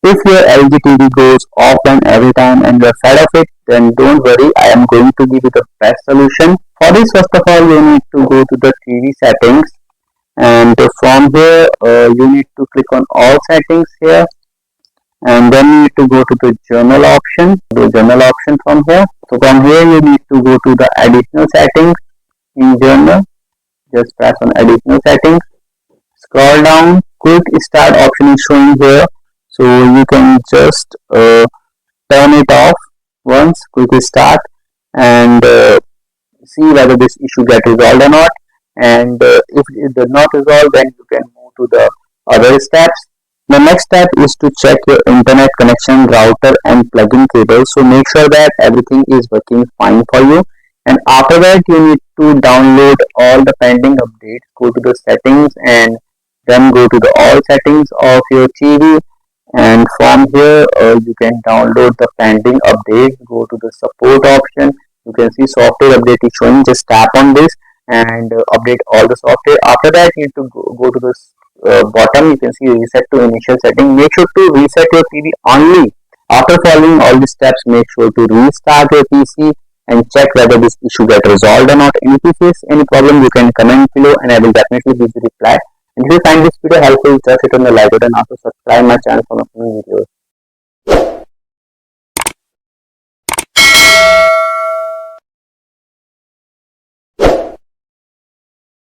If your LG TV goes offline every time and you're fed of it, then don't worry, I am going to give you the best solution. For this, first of all, you need to go to the TV settings, and from here you need to click on all settings here, and then you need to go to the journal option, from here. So from here you need to go to the additional settings in journal. Just press on additional settings, scroll down, quick start option is showing here, so you can just turn it off once, quick start, and see whether this issue get resolved or not. And if it does not resolve, then you can move to the other steps. The next step is to check your internet connection, router and plug-in cable. So make sure that everything is working fine for you. And after that, you need to download all the pending updates. Go to the settings and then go to the all settings of your TV. And from here, you can download the pending updates. Go to the support option. You can see software update is showing. Just tap on this and update all the software. After that, you need to go to the bottom. You can see reset to initial setting. Make sure to reset your TV only after following all the steps. Make sure to restart your PC and check whether this issue get resolved or not. And if you face any problem, you can comment below and I will definitely give you reply. And if you find this video helpful, just hit on the like button and also subscribe my channel for more videos.